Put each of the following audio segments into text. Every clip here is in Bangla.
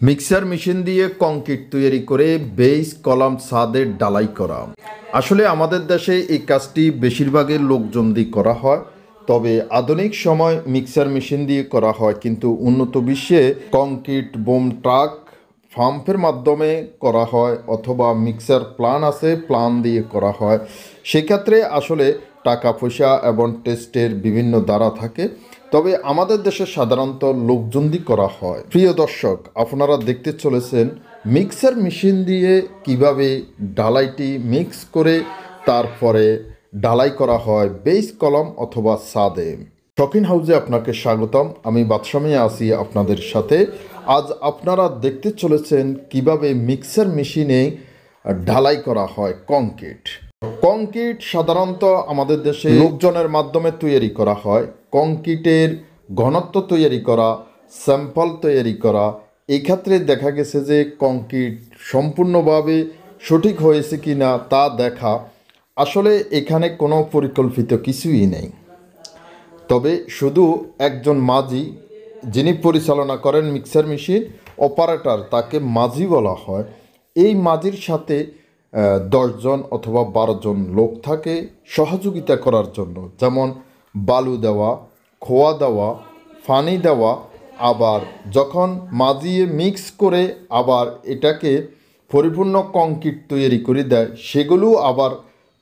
মিক্সার মেশিন দিয়ে কংক্রিট তৈরি করে বেস কলাম ছাদের ঢালাই করা। আসলে আমাদের দেশে এই কাজটি বেশিরভাগই লোকজন দিয়ে করা হয়, তবে আধুনিক সময় মিক্সার মেশিন দিয়ে করা হয়, কিন্তু উন্নত বিশ্বে কংক্রিট বোম ট্রাক পাম্পের মাধ্যমে করা হয়, অথবা মিক্সার প্লান আছে প্লান দিয়ে করা হয়। সেক্ষেত্রে আসলে টাকা পয়সা এবং টেস্টের বিভিন্ন দ্বারা থাকে, তবে আমাদের দেশে সাধারণত লোকজন দিয়ে করা হয়। প্রিয় দর্শক, আপনারা দেখতে চলেছেন মিক্সার মেশিন দিয়ে কিভাবে ঢালাইটি মিক্স করে তারপরে ঢালাই করা হয় বেস কলাম অথবা ছাদে। শৌখিন হাউসে আপনাকে স্বাগতম। আমি বাদশা মিয়া আছি আপনাদের সাথে। আজ আপনারা দেখতে চলেছেন কিভাবে মিক্সার মেশিনে ঢালাই করা হয় কংক্রিট। কংক্রিট সাধারণত আমাদের দেশে লোকজনের মাধ্যমে তৈরি করা হয়। কংক্রিটের ঘনত্ব তৈরি করা, স্যাম্পল তৈরি করা, এই ক্ষেত্রে দেখা গেছে যে কংক্রিট সম্পূর্ণভাবে সঠিক হয়েছে কি না তা দেখা। আসলে এখানে কোনো পরিকল্পিত কিছুই নেই, তবে শুধু একজন মাঝি যিনি পরিচালনা করেন মিক্সার মেশিন অপারেটর, তাকে মাঝি বলা হয়। এই মাঝির সাথে 10 জন অথবা 12 জন লোক থাকে সহযোগিতা করার জন্য, যেমন বালু দেওয়া, খোয়া দেওয়া, পানি দেওয়া, আবার যখন মাজিয়ে মিক্স করে আবার এটাকে পরিপূর্ণ কংক্রিট তৈরি করে দেয়, সেগুলো আবার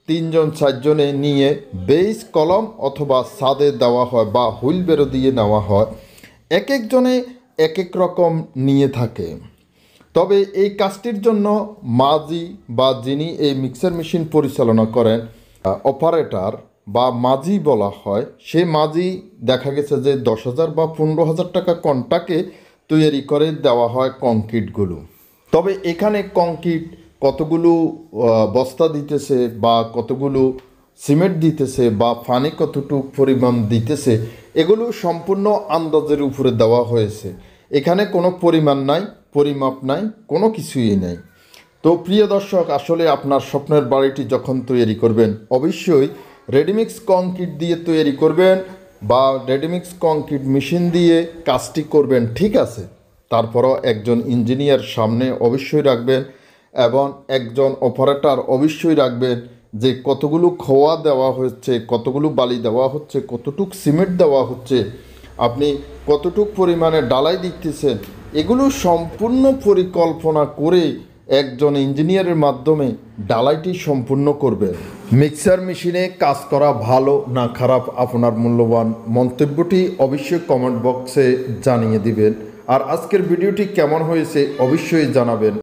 3 জন 4 জনে নিয়ে বেস কলম অথবা ছাদে দেওয়া হয় বা হুইল বেরো দিয়ে নেওয়া হয়। এক একজনে এক এক রকম নিয়ে থাকে। তবে এই কাজটির জন্য মাঝি বা যিনি এই মিক্সার মেশিন পরিচালনা করেন অপারেটর বা মাঝি বলা হয়, সে মাঝি দেখা গেছে যে 10,000 বা 15,000 টাকা কন্টাকে তৈরি করে দেওয়া হয় কংক্রিটগুলো। তবে এখানে কংক্রিট কতগুলো বস্তা দিতেছে বা কতগুলো সিমেন্ট দিতেছে বা পানি কতটুকু পরিমাণ দিতেছে, এগুলো সম্পূর্ণ আন্দাজের উপরে দেওয়া হয়েছে। এখানে কোনো পরিমাণ নাই, পরিমাপ নাই, কোনো কিছুই নেই। তো প্রিয় দর্শক, আসলে আপনার স্বপ্নের বাড়িটি যখন তৈরি করবেন অবশ্যই রেডিমিক্স কংক্রিট দিয়ে তৈরি করবেন বা রেডিমিক্স কংক্রিট মেশিন দিয়ে কাজটি করবেন, ঠিক আছে। তারপরও একজন ইঞ্জিনিয়ার সামনে অবশ্যই রাখবেন এবং একজন অপারেটর অবশ্যই রাখবেন যে কতগুলো খোয়া দেওয়া হচ্ছে, কতগুলো বালি দেওয়া হচ্ছে, কতটুক সিমেন্ট দেওয়া হচ্ছে, আপনি কতটুক পরিমাণে ঢালাই দিতেছেন, এগুলো সম্পূর্ণ পরিকল্পনা করে একজন ইঞ্জিনিয়ারের মাধ্যমে ঢালাইটি সম্পূর্ণ করবেন। মিক্সার মেশিনে কাজ করা ভালো না খারাপ, আপনার মূল্যবান মন্তব্যটি অবশ্যই কমেন্ট বক্সে জানিয়ে দিবেন। আর আজকের ভিডিওটি কেমন হয়েছে অবশ্যই জানাবেন।